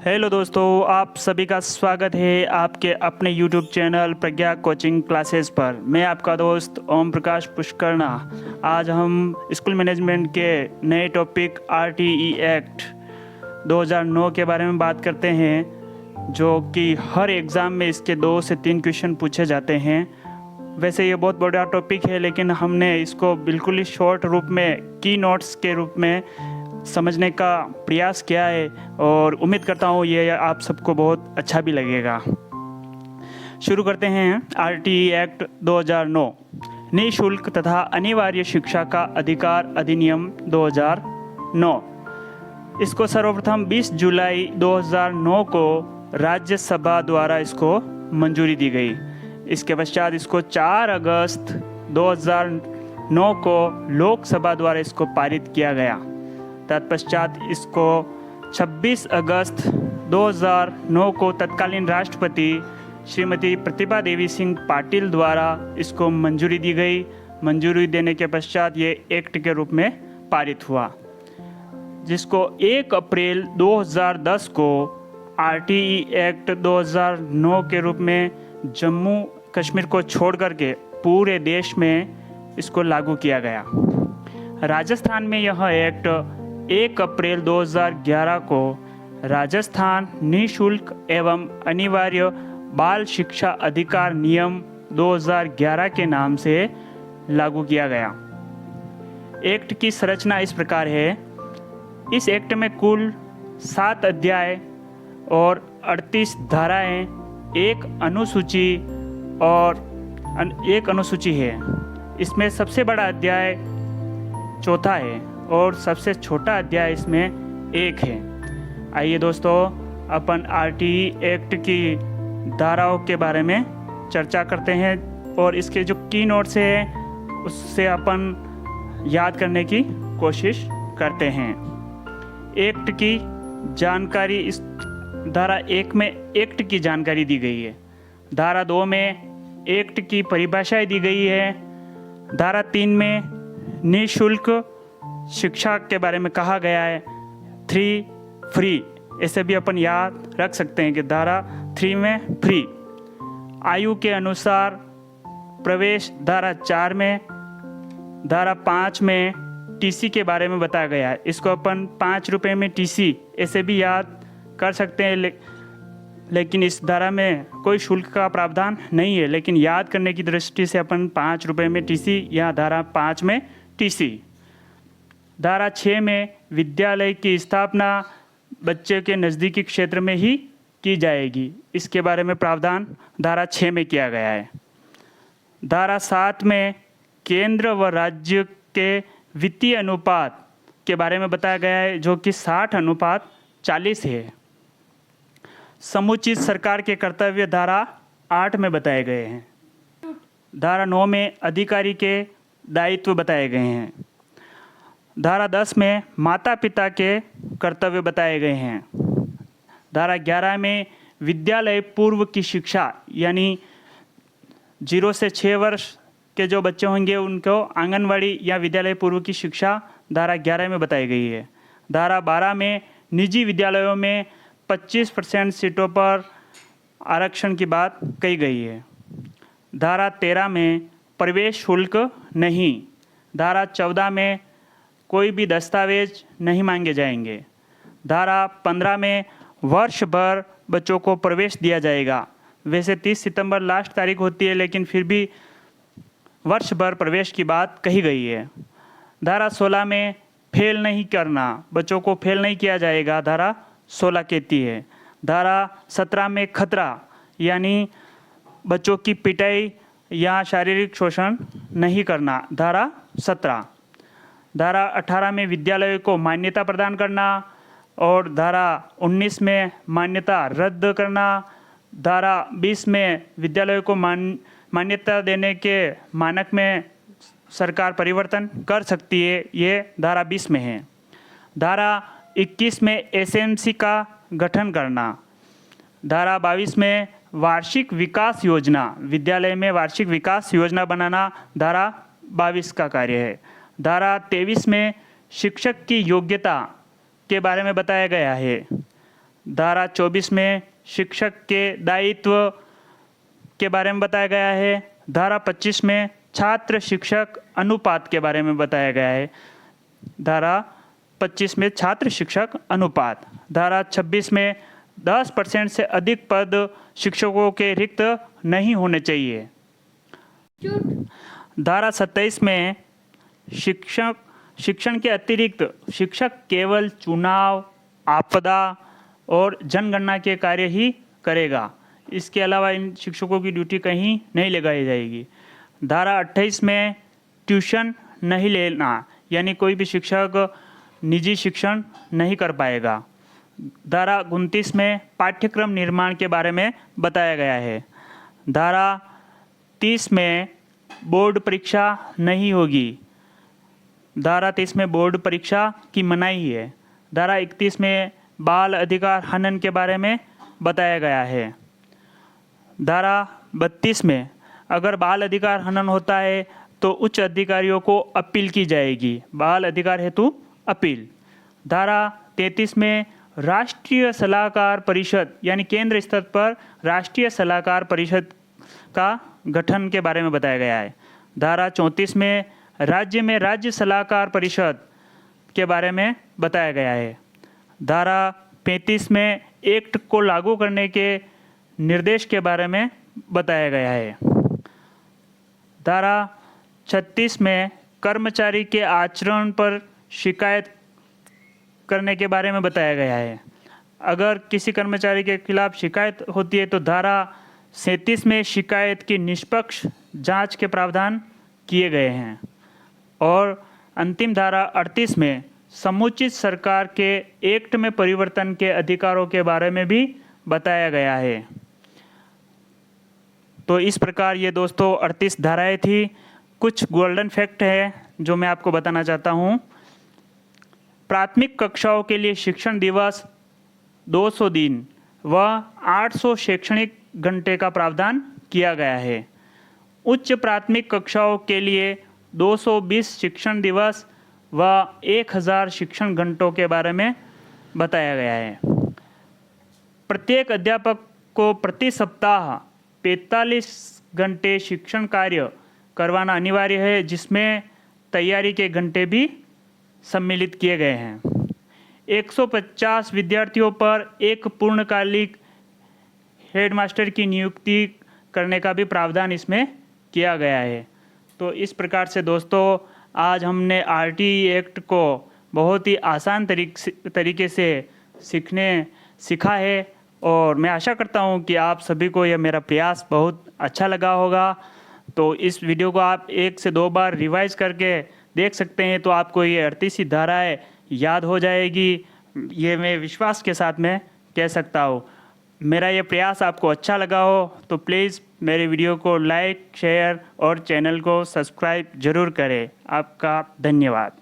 Hello दोस्तों, आप सभी का स्वागत है आपके अपने YouTube चैनल प्रज्ञा कोचिंग क्लासेस पर। मैं आपका दोस्त ओम प्रकाश पुष्करना। आज हम स्कूल मैनेजमेंट के नए टॉपिक RTE एक्ट 2009 के बारे में बात करते हैं, जो कि हर एग्ज़ाम में इसके 2 से 3 क्वेश्चन पूछे जाते हैं। वैसे ये बहुत बड़ा टॉपिक है, लेकिन हमने इसको बिल्कुल ही शॉर्ट रूप में की नोट्स के रूप में समझने का प्रयास किया है और उम्मीद करता हूँ ये आप सबको बहुत अच्छा भी लगेगा। शुरू करते हैं। RTE एक्ट 2009 निःशुल्क तथा अनिवार्य शिक्षा का अधिकार अधिनियम 2009। इसको सर्वप्रथम 20 जुलाई 2009 को राज्यसभा द्वारा इसको मंजूरी दी गई। इसके पश्चात इसको 4 अगस्त 2009 को लोकसभा द्वारा इसको पारित किया गया। तत्पश्चात इसको 26 अगस्त 2009 को तत्कालीन राष्ट्रपति श्रीमती प्रतिभा देवी सिंह पाटिल द्वारा इसको मंजूरी दी गई। मंजूरी देने के पश्चात ये एक्ट के रूप में पारित हुआ, जिसको 1 अप्रैल 2010 को RTE एक्ट 2009 के रूप में जम्मू कश्मीर को छोड़ करके पूरे देश में इसको लागू किया गया। राजस्थान में यह एक्ट 1 अप्रैल 2011 को राजस्थान निःशुल्क एवं अनिवार्य बाल शिक्षा अधिकार नियम 2011 के नाम से लागू किया गया। एक्ट की संरचना इस प्रकार है। इस एक्ट में कुल 7 अध्याय और 38 धाराएं, एक अनुसूची है। इसमें सबसे बड़ा अध्याय 4 है और सबसे छोटा अध्याय इसमें 1 है। आइए दोस्तों, अपन RTE एक्ट की धाराओं के बारे में चर्चा करते हैं और इसके जो की नोट्स है उससे अपन याद करने की कोशिश करते हैं। एक्ट की जानकारी, इस धारा 1 में एक्ट की जानकारी दी गई है। धारा 2 में एक्ट की परिभाषाएं दी गई है। धारा 3 में निःशुल्क शिक्षा के बारे में कहा गया है। 3 फ्री, ऐसे भी अपन याद रख सकते हैं कि धारा 3 में फ्री। आयु के अनुसार प्रवेश धारा 4 में। धारा 5 में TC के बारे में बताया गया है। इसको अपन 5 रुपये में TC ऐसे भी याद कर सकते हैं, लेकिन इस धारा में कोई शुल्क का प्रावधान नहीं है, लेकिन याद करने की दृष्टि से अपन 5 रुपये में TC या धारा 5 में TC। धारा 6 में विद्यालय की स्थापना बच्चे के नज़दीकी क्षेत्र में ही की जाएगी। इसके बारे में प्रावधान धारा 6 में किया गया है। धारा 7 में केंद्र व राज्य के वित्तीय अनुपात के बारे में बताया गया है, जो कि 60:40 है। समुचित सरकार के कर्तव्य धारा 8 में बताए गए हैं। धारा 9 में अधिकारी के दायित्व बताए गए हैं। धारा 10 में माता पिता के कर्तव्य बताए गए हैं। धारा 11 में विद्यालय पूर्व की शिक्षा, यानी 0 से 6 वर्ष के जो बच्चे होंगे उनको आंगनवाड़ी या विद्यालय पूर्व की शिक्षा धारा 11 में बताई गई है। धारा 12 में निजी विद्यालयों में 25% सीटों पर आरक्षण की बात कही गई है। धारा 13 में प्रवेश शुल्क नहीं। धारा 14 में कोई भी दस्तावेज नहीं मांगे जाएंगे। धारा 15 में वर्ष भर बच्चों को प्रवेश दिया जाएगा। वैसे 30 सितंबर लास्ट तारीख होती है, लेकिन फिर भी वर्ष भर प्रवेश की बात कही गई है। धारा 16 में फेल नहीं करना, बच्चों को फेल नहीं किया जाएगा, धारा 16 कहती है। धारा 17 में खतरा, यानी बच्चों की पिटाई या शारीरिक शोषण नहीं करना, धारा 17। धारा 18 में विद्यालयों को मान्यता प्रदान करना और धारा 19 में मान्यता रद्द करना। धारा 20 में विद्यालयों को मान्यता देने के मानक में सरकार परिवर्तन कर सकती है, ये धारा 20 में है। धारा 21 में SMC का गठन करना। धारा 22 में वार्षिक विकास योजना, विद्यालय में वार्षिक विकास योजना बनाना, धारा 22 का कार्य है। धारा 23 में शिक्षक की योग्यता के बारे में बताया गया है। धारा 24 में शिक्षक के दायित्व के बारे में बताया गया है। धारा 25 में छात्र शिक्षक अनुपात के बारे में बताया गया है। धारा 25 में छात्र शिक्षक अनुपात। धारा 26 में 10% से अधिक पद शिक्षकों के रिक्त नहीं होने चाहिए। धारा 27 में शिक्षण के अतिरिक्त शिक्षक केवल चुनाव, आपदा और जनगणना के कार्य ही करेगा। इसके अलावा इन शिक्षकों की ड्यूटी कहीं नहीं लगाई जाएगी। धारा 28 में ट्यूशन नहीं लेना, यानी कोई भी शिक्षक निजी शिक्षण नहीं कर पाएगा। धारा 29 में पाठ्यक्रम निर्माण के बारे में बताया गया है। धारा 30 में बोर्ड परीक्षा नहीं होगी। धारा 30 में बोर्ड परीक्षा की मनाही है। धारा 31 में बाल अधिकार हनन के बारे में बताया गया है। धारा 32 में अगर बाल अधिकार हनन होता है तो उच्च अधिकारियों को अपील की जाएगी। बाल अधिकार हेतु अपील। धारा 33 में राष्ट्रीय सलाहकार परिषद यानी केंद्र स्तर पर राष्ट्रीय सलाहकार परिषद का गठन के बारे में बताया गया है। धारा 34 में राज्य सलाहकार परिषद के बारे में बताया गया है। धारा 35 में एक्ट को लागू करने के निर्देश के बारे में बताया गया है। धारा 36 में कर्मचारी के आचरण पर शिकायत करने के बारे में बताया गया है। अगर किसी कर्मचारी के खिलाफ शिकायत होती है तो धारा 37 में शिकायत की निष्पक्ष जांच के प्रावधान किए गए हैं। और अंतिम धारा 38 में समुचित सरकार के एक्ट में परिवर्तन के अधिकारों के बारे में भी बताया गया है। तो इस प्रकार ये दोस्तों 38 धाराएं थी। कुछ गोल्डन फैक्ट है जो मैं आपको बताना चाहता हूँ। प्राथमिक कक्षाओं के लिए शिक्षण दिवस 200 दिन व 800 शैक्षणिक घंटे का प्रावधान किया गया है। उच्च प्राथमिक कक्षाओं के लिए 220 शिक्षण दिवस व 1000 शिक्षण घंटों के बारे में बताया गया है। प्रत्येक अध्यापक को प्रति सप्ताह 45 घंटे शिक्षण कार्य करवाना अनिवार्य है, जिसमें तैयारी के घंटे भी सम्मिलित किए गए हैं। 150 विद्यार्थियों पर एक पूर्णकालिक हेडमास्टर की नियुक्ति करने का भी प्रावधान इसमें किया गया है। तो इस प्रकार से दोस्तों आज हमने आरटीई एक्ट को बहुत ही आसान तरीके से सीखा है और मैं आशा करता हूं कि आप सभी को यह मेरा प्रयास बहुत अच्छा लगा होगा। तो इस वीडियो को आप 1 से 2 बार रिवाइज करके देख सकते हैं, तो आपको ये 38 धाराएं याद हो जाएगी। ये मैं विश्वास के साथ में कह सकता हूँ। मेरा ये प्रयास आपको अच्छा लगा हो तो प्लीज़ मेरे वीडियो को लाइक, शेयर और चैनल को सब्सक्राइब ज़रूर करें। आपका धन्यवाद।